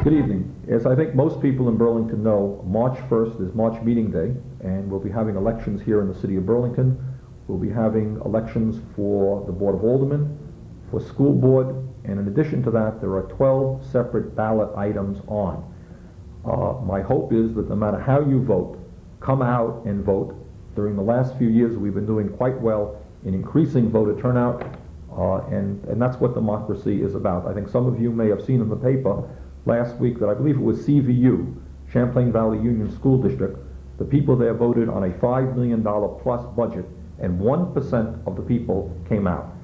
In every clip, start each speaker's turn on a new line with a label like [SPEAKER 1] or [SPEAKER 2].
[SPEAKER 1] Good evening. As I think most people in Burlington know, March 1st is March meeting day, and we'll be having elections here in the city of Burlington. We'll be having elections for the Board of Aldermen, for school board, and in addition to that, there are 12 separate ballot items on. My hope is that no matter how you vote, come out and vote. During the last few years, we've been doing quite well in increasing voter turnout, and that's what democracy is about. I think some of you may have seen in the paper last week that I believe it was CVU, Champlain Valley Union School District, the people there voted on a $5 million plus budget, and 1% of the people came out.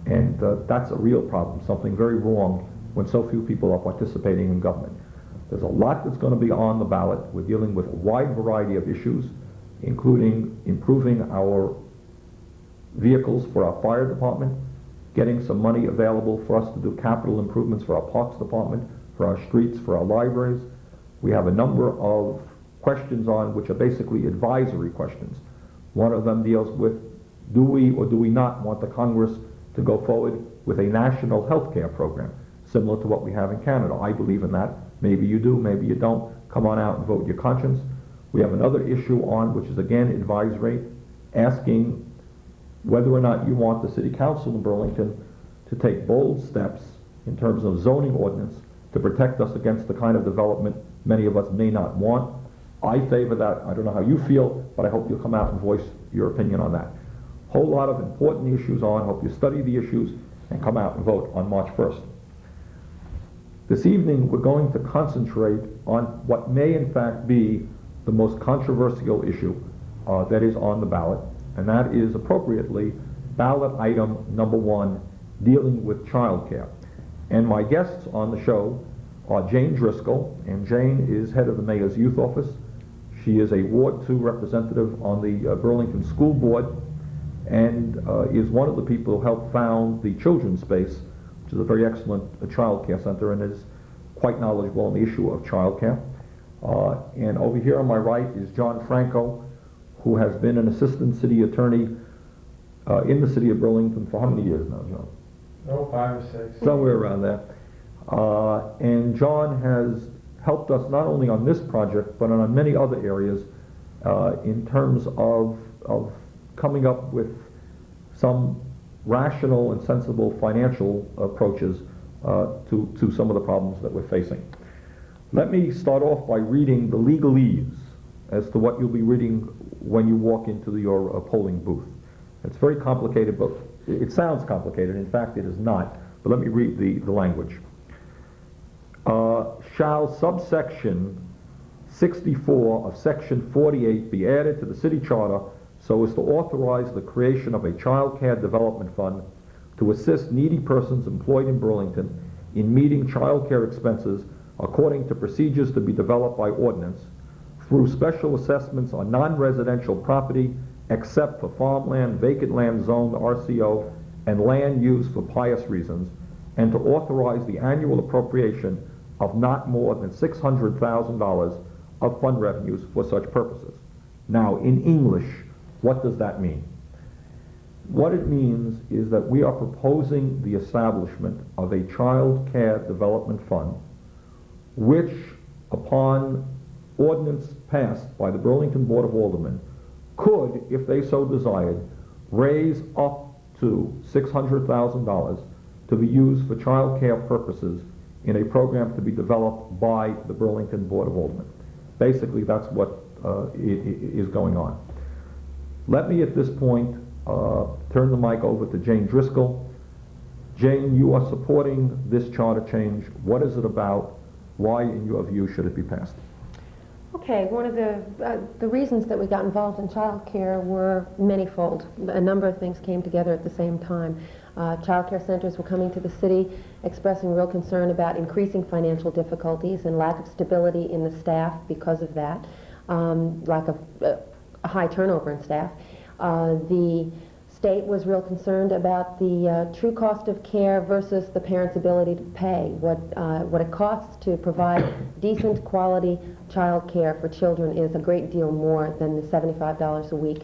[SPEAKER 1] And that's a real problem, something very wrong when so few people are participating in government. There's a lot that's going to be on the ballot. We're dealing with a wide variety of issues, including improving our vehicles for our fire department, getting some money available for us to do capital improvements for our parks department, for our streets, for our libraries. We have a number of questions on which are basically advisory questions. One of them deals with, do we or do we not want the Congress to go forward with a national health care program, similar to what we have in Canada? I believe in that. Maybe you do, maybe you don't. Come on out and vote your conscience. We have another issue on, which is again advisory, asking whether or not you want the City Council in Burlington to take bold steps in terms of zoning ordinance to protect us against the kind of development many of us may not want. I favor that. I don't know how you feel, but I hope you'll come out and voice your opinion on that. Whole lot of important issues on. Hope you study the issues and come out and vote on March 1st. This evening, we're going to concentrate on what may in fact be the most controversial issue that is on the ballot, and that is appropriately ballot item number 1, dealing with child care. And my guests on the show are Jane Driscoll, and Jane is head of the Mayor's Youth Office. She is a Ward 2 representative on the Burlington School Board, and is one of the people who helped found the Children's Space, which is a very excellent child care center, and is quite knowledgeable on the issue of child care. And over here on my right is John Franco, who has been an assistant city attorney in the city of Burlington for how many years now, John?
[SPEAKER 2] Oh, 5 or 6.
[SPEAKER 1] Somewhere around there. And John has helped us not only on this project, but on many other areas in terms of coming up with some rational and sensible financial approaches to some of the problems that we're facing. Let me start off by reading the legalese as to what you'll be reading when you walk into your polling booth. It's very complicated, but it sounds complicated. In fact, it is not. But let me read the language. Shall subsection 64 of section 48 be added to the city charter so as to authorize the creation of a child care development fund to assist needy persons employed in Burlington in meeting child care expenses according to procedures to be developed by ordinance through special assessments on non-residential property except for farmland, vacant land zoned RCO, and land used for pious reasons, and to authorize the annual appropriation of not more than $600,000 of fund revenues for such purposes. Now, in English, what does that mean? What it means is that we are proposing the establishment of a child care development fund, which, upon ordinance passed by the Burlington Board of Aldermen, could, if they so desired, raise up to $600,000 to be used for child care purposes in a program to be developed by the Burlington Board of Aldermen. Basically, that's what is going on. Let me at this point turn the mic over to Jane Driscoll. Jane, you are supporting this charter change. What is it about? Why, in your view, should it be passed?
[SPEAKER 3] Okay, one of the reasons that we got involved in child care were manyfold. A number of things came together at the same time. Child care centers were coming to the city expressing real concern about increasing financial difficulties and lack of stability in the staff because of that, lack of a high turnover in staff. The state was real concerned about the true cost of care versus the parent's ability to pay, what it costs to provide decent quality child care for children is a great deal more than the $75 a week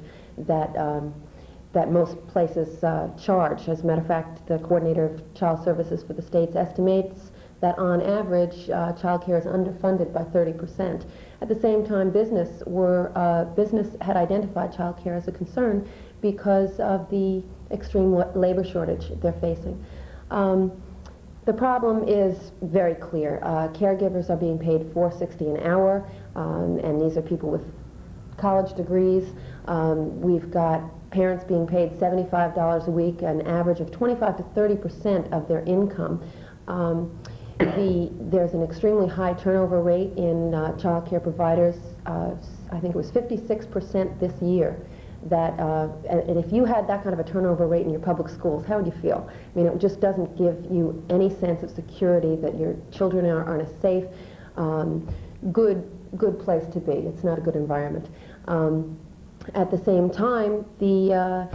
[SPEAKER 3] that most places charge. As a matter of fact, the coordinator of child services for the states estimates that on average child care is underfunded by 30%. At the same time, business had identified child care as a concern because of the extreme labor shortage they're facing. The problem is very clear. Caregivers are being paid $4.60 an hour, and these are people with college degrees. We've got parents being paid $75 a week, an average of 25 to 30% of their income. There's an extremely high turnover rate in child care providers. I think it was 56% this year. And if you had that kind of a turnover rate in your public schools, how would you feel? I mean, it just doesn't give you any sense of security that your children are in a safe, good place to be. It's not a good environment. At the same time, the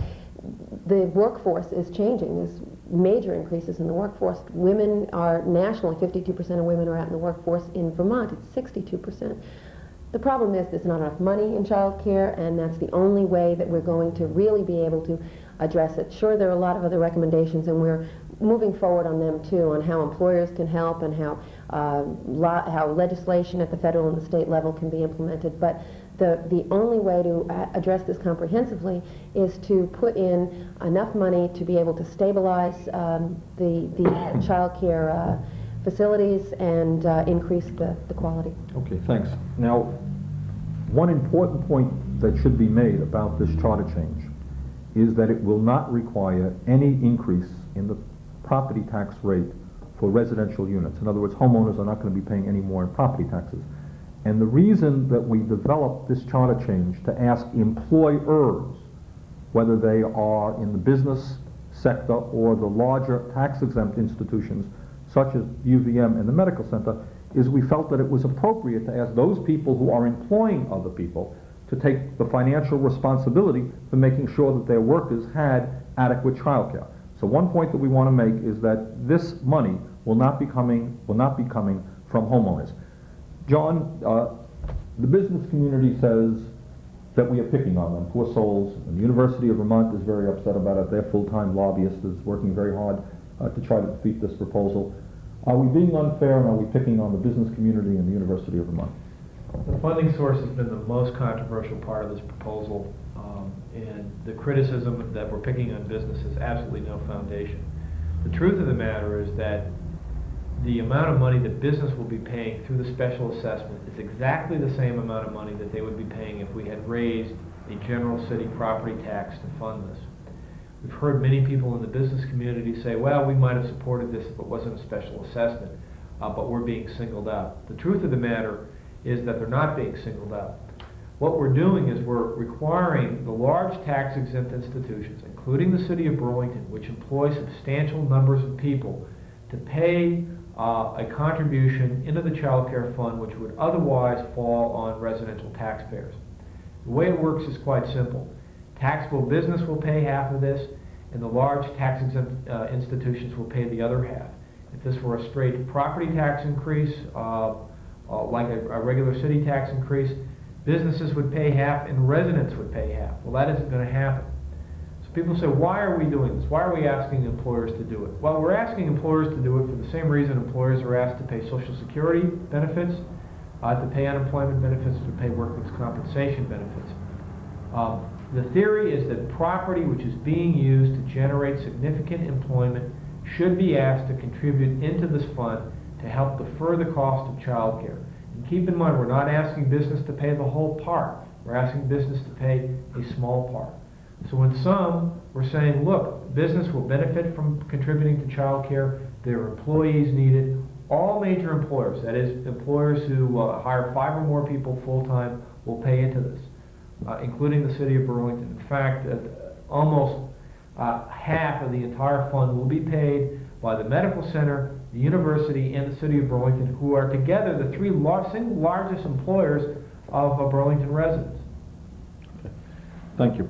[SPEAKER 3] workforce is changing. There's major increases in the workforce. Women are nationally, 52% of women are out in the workforce. In Vermont, it's 62%. The problem is there's not enough money in child care, and that's the only way that we're going to really be able to address it. Sure, there are a lot of other recommendations, and we're moving forward on them too, on how employers can help and how legislation at the federal and the state level can be implemented. But the only way to address this comprehensively is to put in enough money to be able to stabilize the child care facilities and increase the quality.
[SPEAKER 1] Okay, thanks. Now, one important point that should be made about this charter change is that it will not require any increase in the property tax rate for residential units. In other words, homeowners are not going to be paying any more in property taxes. And the reason that we developed this charter change to ask employers, whether they are in the business sector or the larger tax-exempt institutions, such as UVM and the medical center, is we felt that it was appropriate to ask those people who are employing other people to take the financial responsibility for making sure that their workers had adequate child care. So one point that we want to make is that this money will not be coming from homeowners. John, the business community says that we are picking on them, poor souls, and the University of Vermont is very upset about it. Their full-time lobbyist is working very hard to try to defeat this proposal. Are we being unfair, and are we picking on the business community and the University of Vermont?
[SPEAKER 2] The funding source has been the most controversial part of this proposal, and the criticism that we're picking on business has absolutely no foundation. The truth of the matter is that the amount of money that business will be paying through the special assessment is exactly the same amount of money that they would be paying if we had raised a general city property tax to fund this. We've heard many people in the business community say, well, we might have supported this if it wasn't a special assessment, but we're being singled out. The truth of the matter is that they're not being singled out. What we're doing is we're requiring the large tax-exempt institutions, including the city of Burlington, which employs substantial numbers of people, to pay a contribution into the child care fund which would otherwise fall on residential taxpayers. The way it works is quite simple. Taxable business will pay half of this, and the large tax-exempt institutions will pay the other half. If this were a straight property tax increase, like a regular city tax increase, businesses would pay half and residents would pay half. Well, that isn't going to happen. So people say, why are we doing this? Why are we asking employers to do it? Well, we're asking employers to do it for the same reason employers are asked to pay Social Security benefits, to pay unemployment benefits, to pay workers' compensation benefits. The theory is that property which is being used to generate significant employment should be asked to contribute into this fund to help defer the cost of child care. And keep in mind, we're not asking business to pay the whole part. We're asking business to pay a small part. So in sum, we're saying, look, business will benefit from contributing to child care. Their employees need it. All major employers, that is, employers who hire 5 or more people full-time, will pay into this, including the city of Burlington. In fact, almost half of the entire fund will be paid by the medical center, the university, and the city of Burlington, who are together the 3 single largest employers of Burlington residents.
[SPEAKER 1] Okay. Thank you.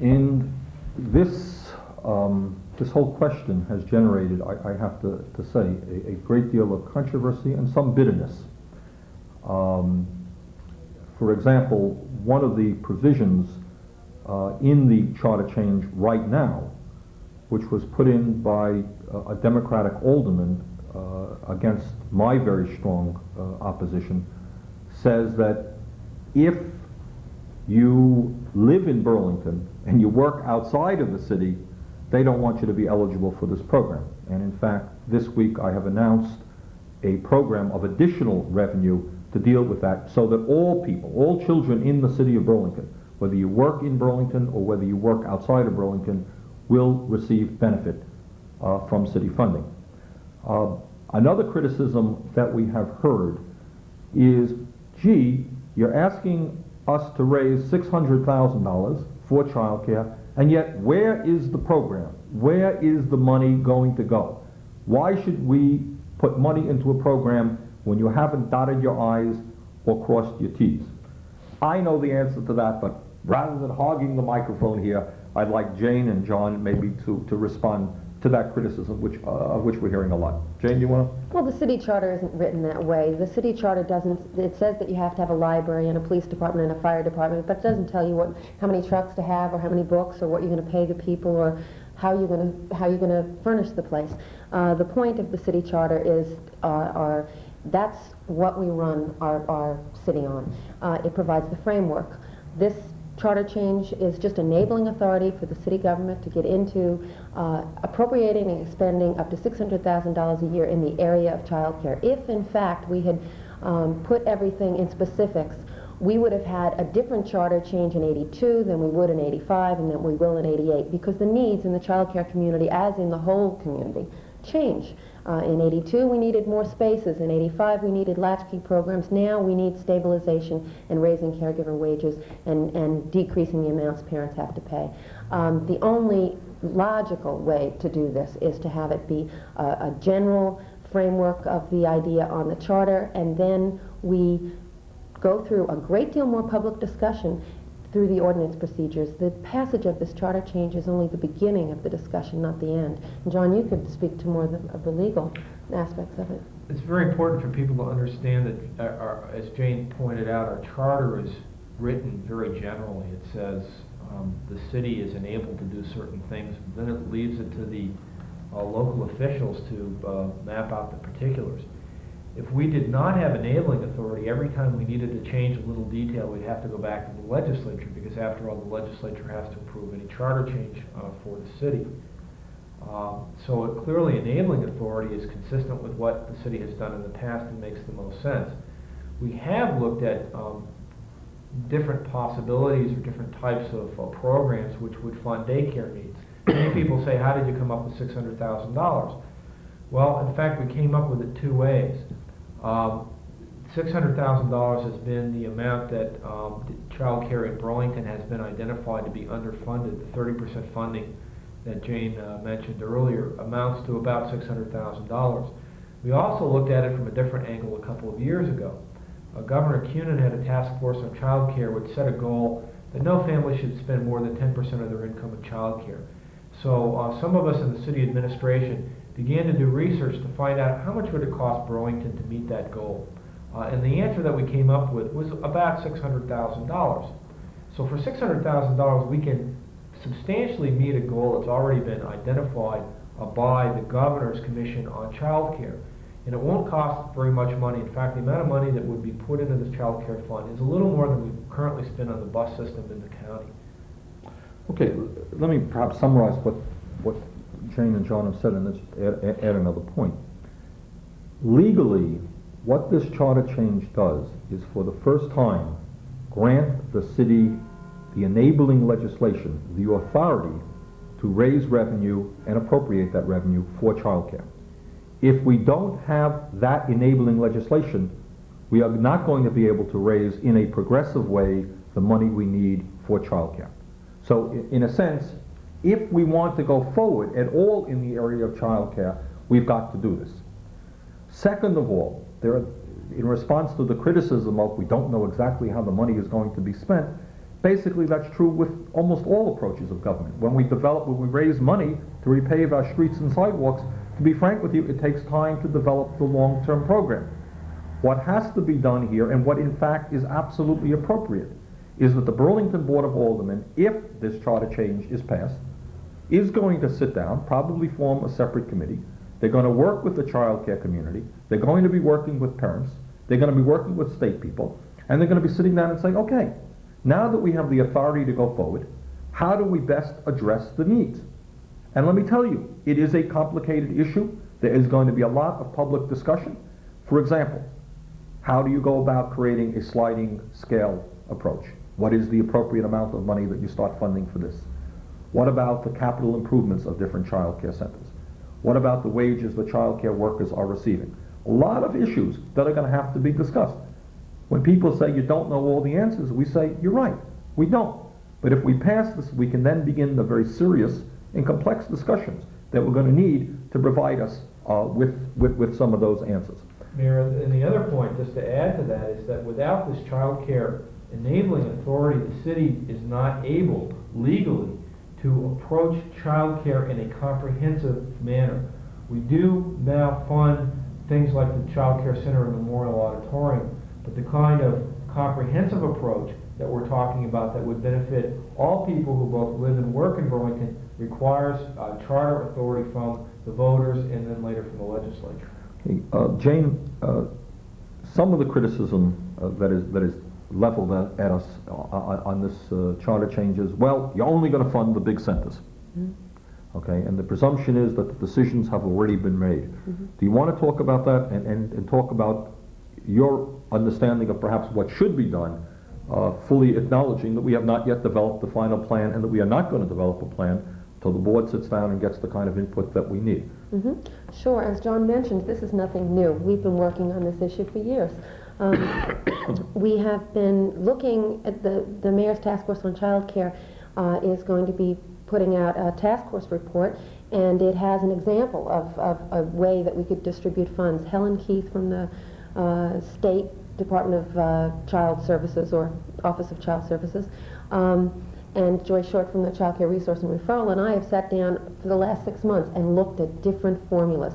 [SPEAKER 1] In this, this whole question has generated, I have to say, a great deal of controversy and some bitterness. For example, one of the provisions in the charter change right now, which was put in by a Democratic alderman against my very strong opposition, says that if you live in Burlington and you work outside of the city, they don't want you to be eligible for this program. And in fact, this week I have announced a program of additional revenue to deal with that, so that all people, all children in the city of Burlington, whether you work in Burlington or whether you work outside of Burlington, will receive benefit from city funding. Another criticism that we have heard is, gee, you're asking us to raise $600,000 for childcare, and yet where is the program? Where is the money going to go? Why should we put money into a program when you haven't dotted your I's or crossed your T's? I know the answer to that, but rather than hogging the microphone here, I'd like Jane and John maybe to respond to that criticism, of which we're hearing a lot. Jane, do you want to?
[SPEAKER 3] Well, the city charter isn't written that way. The city charter doesn't, it says that you have to have a library and a police department and a fire department, but it doesn't tell you how many trucks to have or how many books or what you're going to pay the people or how you're going to furnish the place. The point of the city charter is that's what we run our city on. It provides the framework. This charter change is just enabling authority for the city government to get into appropriating and expending up to $600,000 a year in the area of child care. If, in fact, we had put everything in specifics, we would have had a different charter change in '82 than we would in '85 and than we will in '88, because the needs in the child care community, as in the whole community, change. In '82 we needed more spaces. In '85 we needed latchkey programs. Now we need stabilization and raising caregiver wages and decreasing the amounts parents have to pay. The only logical way to do this is to have it be a general framework of the idea on the charter, and then we go through a great deal more public discussion through the ordinance procedures. The passage of this charter change is only the beginning of the discussion, not the end. And John, you could speak to more of the legal aspects of it.
[SPEAKER 2] It's very important for people to understand that, as Jane pointed out, our charter is written very generally. It says the city is enabled to do certain things, then it leaves it to the local officials to map out the particulars. If we did not have enabling authority, every time we needed to change a little detail, we'd have to go back to the legislature, because after all, the legislature has to approve any charter change for the city. So clearly enabling authority is consistent with what the city has done in the past and makes the most sense. We have looked at different possibilities or different types of programs which would fund daycare needs. Many people say, how did you come up with $600,000? Well, in fact, we came up with it two ways. $600,000 has been the amount that child care in Burlington has been identified to be underfunded. The 30% funding that Jane mentioned earlier amounts to about $600,000. We also looked at it from a different angle a couple of years ago. Governor Cunin had a task force on child care which set a goal that no family should spend more than 10% of their income on child care. So some of us in the city administration began to do research to find out how much would it cost Burlington to meet that goal. And the answer that we came up with was about $600,000. So for $600,000 we can substantially meet a goal that's already been identified by the Governor's Commission on Child Care. And it won't cost very much money. In fact, the amount of money that would be put into this child care fund is a little more than we currently spend on the bus system in the county.
[SPEAKER 1] Okay, let me perhaps summarize what Jane and John have said and just add another point. Legally, what this charter change does is, for the first time, grant the city the enabling legislation, the authority to raise revenue and appropriate that revenue for child care. If we don't have that enabling legislation, we are not going to be able to raise in a progressive way the money we need for child care. So in a sense, if we want to go forward at all in the area of child care, we've got to do this. Second of all, in response to the criticism of we don't know exactly how the money is going to be spent, basically that's true with almost all approaches of government. When we raise money to repave our streets and sidewalks, to be frank with you, it takes time to develop the long-term program. What has to be done here, and what in fact is absolutely appropriate, is that the Burlington Board of Aldermen, if this charter change is passed, is going to sit down, probably form a separate committee, They're going to work with the child care community. They're going to be working with parents. They're going to be working with state people. And they're going to be sitting down and saying, okay, now that we have the authority to go forward, how do we best address the needs? And let me tell you, it is a complicated issue. There is going to be a lot of public discussion. For example, how do you go about creating a sliding scale approach? What is the appropriate amount of money that you start funding for this? What about the capital improvements of different child care centers? What about the wages the child care workers are receiving? A lot of issues that are going to have to be discussed. When people say you don't know all the answers, we say, you're right, we don't. But if we pass this, we can then begin the very serious and complex discussions that we're going to need to provide us with some of those answers.
[SPEAKER 2] Mayor, and the other point, just to add to that, is that without this child care enabling authority, the city is not able legally to approach child care in a comprehensive manner. We do now fund things like the Child Care Center and Memorial Auditorium, but the kind of comprehensive approach that we're talking about that would benefit all people who both live and work in Burlington requires charter authority from the voters and then later from the legislature.
[SPEAKER 1] Okay, Jane, some of the criticism that is leveled at us on this charter change is, well, you're only going to fund the big centers. Mm-hmm. Okay, and the presumption is that the decisions have already been made. Mm-hmm. Do you want to talk about that and talk about your understanding of perhaps what should be done, fully acknowledging that we have not yet developed the final plan and that we are not going to develop a plan till the board sits down and gets the kind of input that we need?
[SPEAKER 3] Mm-hmm. Sure, as John mentioned, this is nothing new. We've been working on this issue for years. We have been looking at the Mayor's Task Force on Child Care is going to be putting out a task force report, and it has an example of a way that we could distribute funds. Helen Keith from the State Department of Child Services, or Office of Child Services, and Joy Short from the Child Care Resource and Referral, and I have sat down for the last 6 months and looked at different formulas.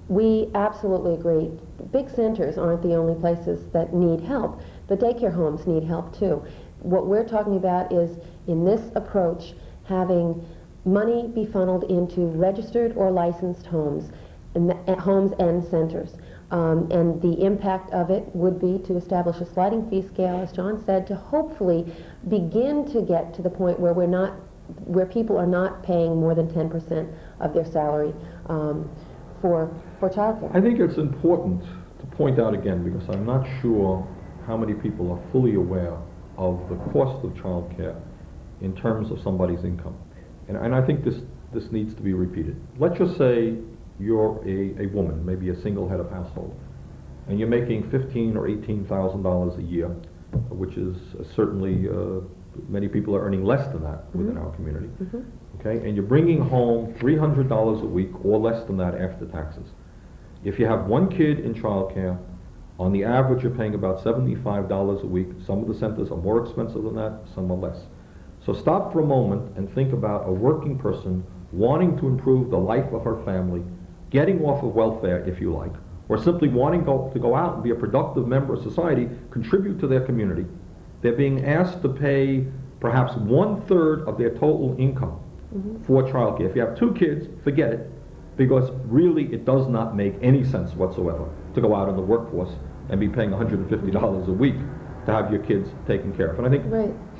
[SPEAKER 3] We absolutely agree. Big centers aren't the only places that need help. The daycare homes need help too. What we're talking about is, in this approach, having money be funneled into registered or licensed homes and centers. And the impact of it would be to establish a sliding fee scale, as John said, to hopefully begin to get to the point where where people are not paying more than 10% of their salary for childcare.
[SPEAKER 1] I think it's important to point out again, because I'm not sure how many people are fully aware of the cost of childcare in terms of somebody's income. And I think this needs to be repeated. Let's just say you're a woman, maybe a single head of household, and you're making $15,000 or $18,000 a year, which is certainly, many people are earning less than that within our community. Mm-hmm. Okay, and you're bringing home $300 a week or less than that after taxes. If you have one kid in childcare, on the average you're paying about $75 a week. Some of the centers are more expensive than that, some are less. So stop for a moment and think about a working person wanting to improve the life of her family, getting off of welfare, if you like, or simply wanting to go out and be a productive member of society, contribute to their community. They're being asked to pay perhaps 1/3 of their total income for childcare. If you have 2 kids, forget it, because really it does not make any sense whatsoever to go out in the workforce and be paying $150 a week to have your kids taken care of. And I think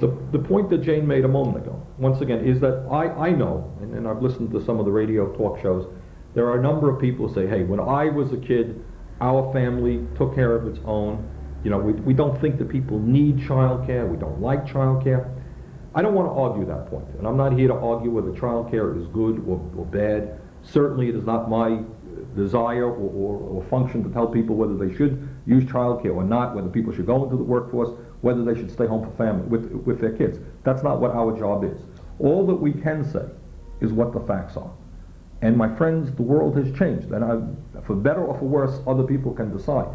[SPEAKER 1] the point that Jane made a moment ago, once again, is that I know, and I've listened to some of the radio talk shows, there are a number of people who say, hey, when I was a kid, our family took care of its own. You know, we don't think that people need child care, we don't like child care. I don't want to argue that point, and I'm not here to argue whether child care is good or bad. Certainly it is not my desire or function to tell people whether they should use child care or not, whether people should go into the workforce, whether they should stay home for family with their kids. That's not what our job is. All that we can say is what the facts are. And my friends, the world has changed, and for better or for worse, other people can decide.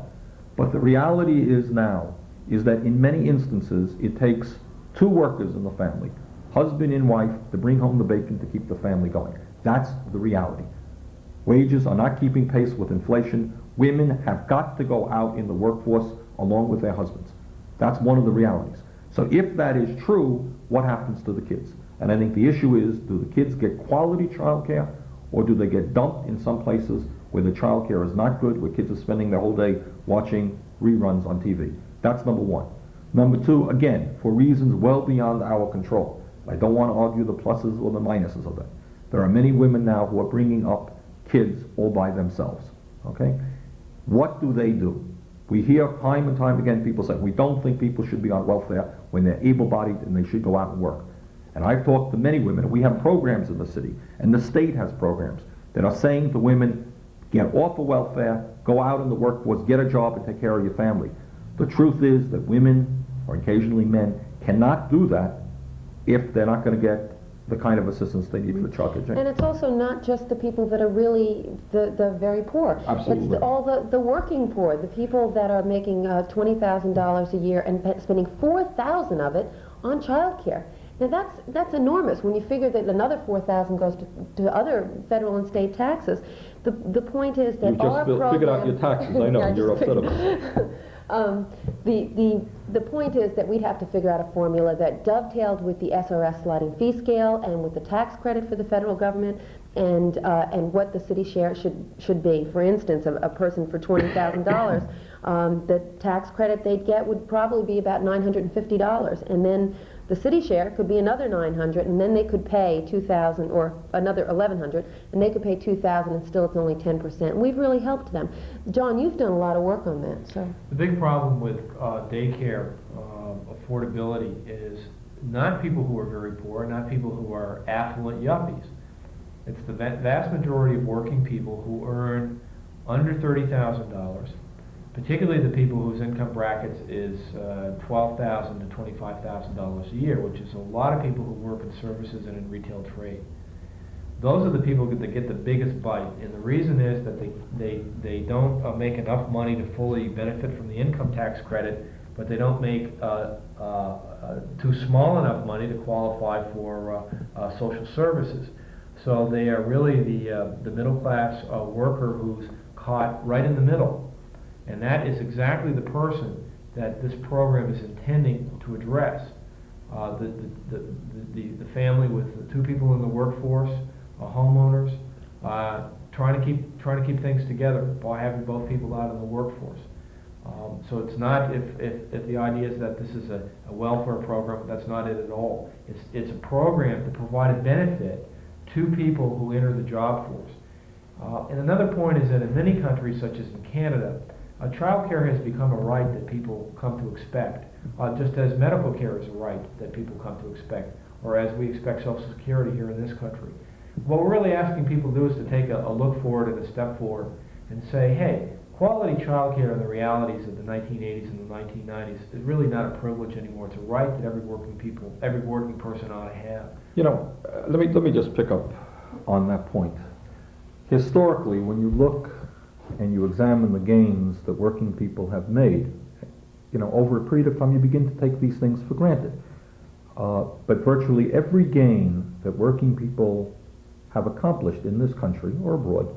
[SPEAKER 1] But the reality is now is that in many instances it takes 2 workers in the family, husband and wife, to bring home the bacon to keep the family going. That's the reality. Wages are not keeping pace with inflation. Women have got to go out in the workforce along with their husbands. That's one of the realities. So if that is true, what happens to the kids? And I think the issue is, do the kids get quality child care, or do they get dumped in some places where the child care is not good, where kids are spending their whole day watching reruns on TV. That's number one. Number two, again, for reasons well beyond our control. I don't want to argue the pluses or the minuses of that. There are many women now who are bringing up kids all by themselves. Okay? What do? We hear time and time again people say, we don't think people should be on welfare when they're able-bodied and they should go out and work. And I've talked to many women, and we have programs in the city, and the state has programs that are saying to women, get off of welfare, go out in the workforce, get a job and take care of your family. The truth is that women, or occasionally men, cannot do that if they're not going to get the kind of assistance they need for child care.
[SPEAKER 3] And it's also not just the people that are really the very poor.
[SPEAKER 1] Absolutely.
[SPEAKER 3] It's all the working poor, the people that are making $20,000 a year and spending $4,000 of it on child care. Now that's enormous when you figure that another $4,000 goes to other federal and state taxes. The point is that our program...
[SPEAKER 1] You just figured out your taxes, I know, you're upset about it.
[SPEAKER 3] The point is that we'd have to figure out a formula that dovetailed with the SRS sliding fee scale and with the tax credit for the federal government and what the city share should be. For instance, a person for $20,000, the tax credit they'd get would probably be about $950, and then the city share could be another $900, and then they could pay $2,000 or another $1,100, and they could pay $2,000, and still it's only 10%. We've really helped them. John, you've done a lot of work on that. So
[SPEAKER 2] the big problem with daycare affordability is not people who are very poor, not people who are affluent yuppies. It's the vast majority of working people who earn under $30,000. Particularly the people whose income brackets is $12,000 to $25,000 a year, which is a lot of people who work in services and in retail trade. Those are the people that get the biggest bite, and the reason is that they don't make enough money to fully benefit from the income tax credit, but they don't make too small enough money to qualify for social services. So they are really the middle class worker who's caught right in the middle. And that is exactly the person that this program is intending to address. The family with the two people in the workforce, homeowners, trying to keep things together by having both people out in the workforce. So it's not if the idea is that this is a welfare program, that's not it at all. It's a program to provide a benefit to people who enter the job force. And another point is that in many countries, such as in Canada, child care has become a right that people come to expect, just as medical care is a right that people come to expect, or as we expect Social Security here in this country. What we're really asking people to do is to take a look forward and a step forward and say, hey, quality child care in the realities of the 1980s and the 1990s is really not a privilege anymore. It's a right that every working person ought to have.
[SPEAKER 1] You know, let me just pick up on that point. Historically, when you look and you examine the gains that working people have made, you know, over a period of time you begin to take these things for granted. But virtually every gain that working people have accomplished in this country or abroad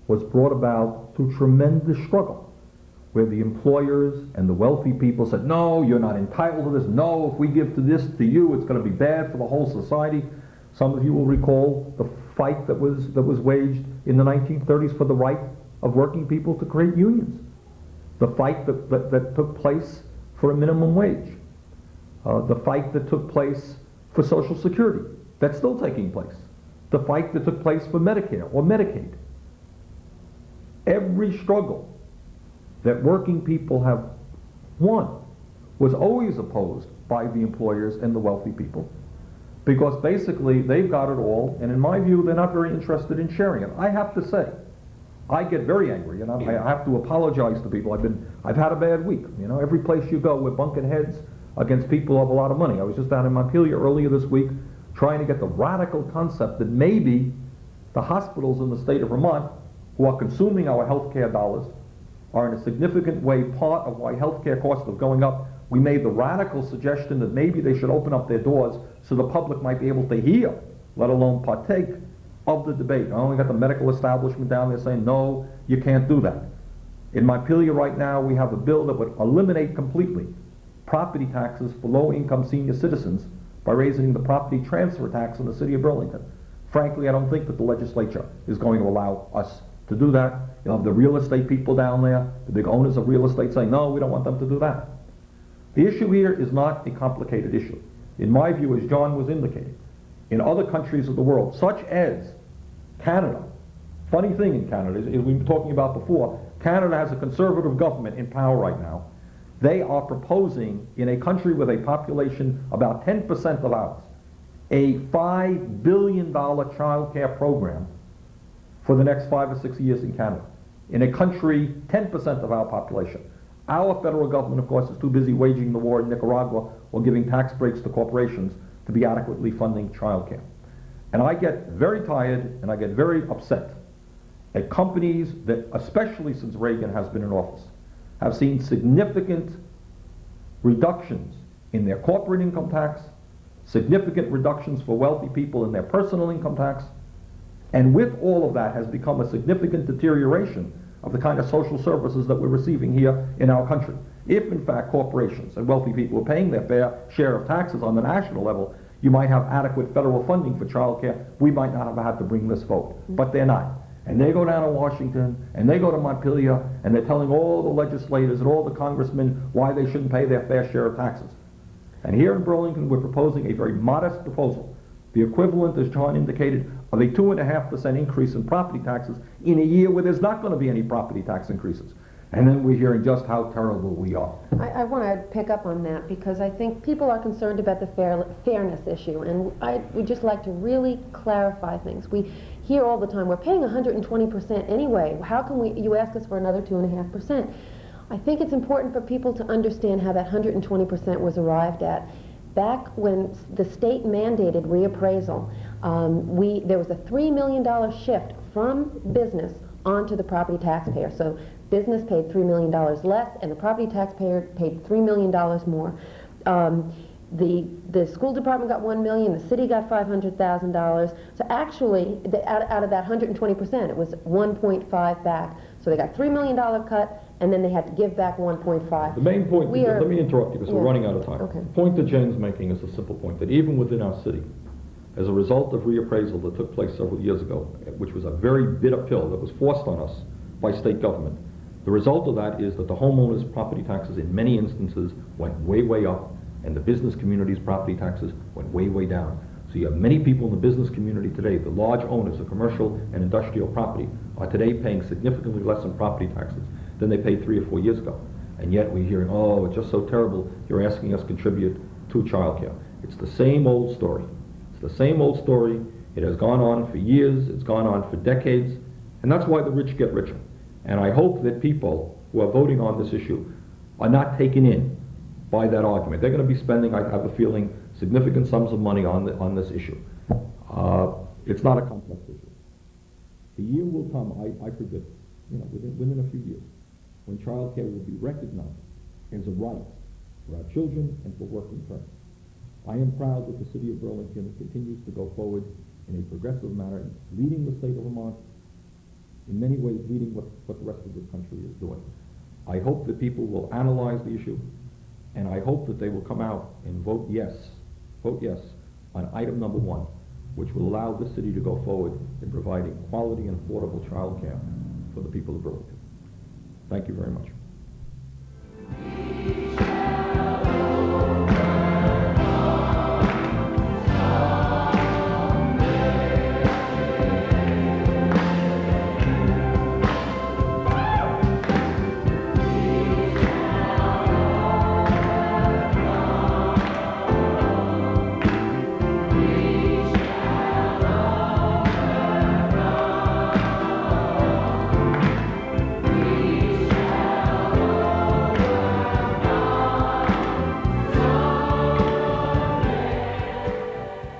[SPEAKER 1] was brought about through tremendous struggle, where the employers and the wealthy people said, no, you're not entitled to this, no, if we give this to you, it's going to be bad for the whole society. Some of you will recall the fight that was waged in the 1930s for the right of working people to create unions, the fight that took place for a minimum wage, the fight that took place for Social Security, that's still taking place, the fight that took place for Medicare or Medicaid. Every struggle that working people have won was always opposed by the employers and the wealthy people, because basically they've got it all, and in my view they're not very interested in sharing it. I have to say, I get very angry, and I have to apologize to people. I've had a bad week. You know, every place you go, we're bunking heads against people who have a lot of money. I was just down in Montpelier earlier this week trying to get the radical concept that maybe the hospitals in the state of Vermont, who are consuming our health care dollars, are in a significant way part of why health care costs are going up. We made the radical suggestion that maybe they should open up their doors so the public might be able to hear, let alone partake of the debate. I only got the medical establishment down there saying, no, you can't do that. In Montpelier right now, we have a bill that would eliminate completely property taxes for low-income senior citizens by raising the property transfer tax in the city of Burlington. Frankly, I don't think that the legislature is going to allow us to do that. You'll have the real estate people down there, the big owners of real estate saying, no, we don't want them to do that. The issue here is not a complicated issue. In my view, as John was indicating, in other countries of the world, such as Canada, funny thing in Canada, is we've been talking about before, Canada has a conservative government in power right now. They are proposing, in a country with a population about 10% of ours, a $5 billion child care program for the next 5 or 6 years in Canada. In a country, 10% of our population. Our federal government, of course, is too busy waging the war in Nicaragua or giving tax breaks to corporations to be adequately funding child care. And I get very tired and I get very upset at companies that, especially since Reagan has been in office, have seen significant reductions in their corporate income tax, significant reductions for wealthy people in their personal income tax, and with all of that has become a significant deterioration of the kind of social services that we're receiving here in our country. If, in fact, corporations and wealthy people are paying their fair share of taxes on the national level, you might have adequate federal funding for child care. We might not have had to bring this vote, but they're not. And they go down to Washington, and they go to Montpelier, and they're telling all the legislators and all the congressmen why they shouldn't pay their fair share of taxes. And here in Burlington, we're proposing a very modest proposal, the equivalent, as John indicated, of a 2.5% increase in property taxes in a year where there's not going to be any property tax increases. And then we're hearing just how terrible we are.
[SPEAKER 3] I want to pick up on that because I think people are concerned about the fairness issue, and we'd just like to really clarify things. We hear all the time, we're paying 120% anyway. How can you ask us for another 2.5%? I think it's important for people to understand how that 120% was arrived at. Back when the state mandated reappraisal, there was a $3 million shift from business onto the property taxpayer. So business paid $3 million less, and the property taxpayer paid $3 million more. The school department got $1 million, the city got $500,000. So actually, out of that 120%, it was 1.5 back. So they got $3 million cut, and then they had to give back 1.5.
[SPEAKER 1] The main point, let me interrupt you because we're running out of time.
[SPEAKER 3] Okay.
[SPEAKER 1] The point that Jane's making is a simple point, that even within our city, as a result of reappraisal that took place several years ago, which was a very bitter pill that was forced on us by state government, the result of that is that the homeowners' property taxes in many instances went way, way up, and the business community's property taxes went way, way down. So you have many people in the business community today, the large owners of commercial and industrial property, are today paying significantly less in property taxes than they paid 3 or 4 years ago. And yet we're hearing, oh, it's just so terrible, you're asking us to contribute to child care. It's the same old story. It's the same old story. It has gone on for years, it's gone on for decades, and that's why the rich get richer. And I hope that people who are voting on this issue are not taken in by that argument. They're going to be spending, I have a feeling, significant sums of money on this issue. It's not a complex issue. The year will come, I predict, within a few years, when child care will be recognized as a right for our children and for working parents. I am proud that the city of Burlington continues to go forward in a progressive manner, leading the state of Vermont, in many ways leading what the rest of this country is doing. I hope that people will analyze the issue, and I hope that they will come out and vote yes on item number 1, which will allow this city to go forward in providing quality and affordable child care for the people of Burlington. Thank you very much.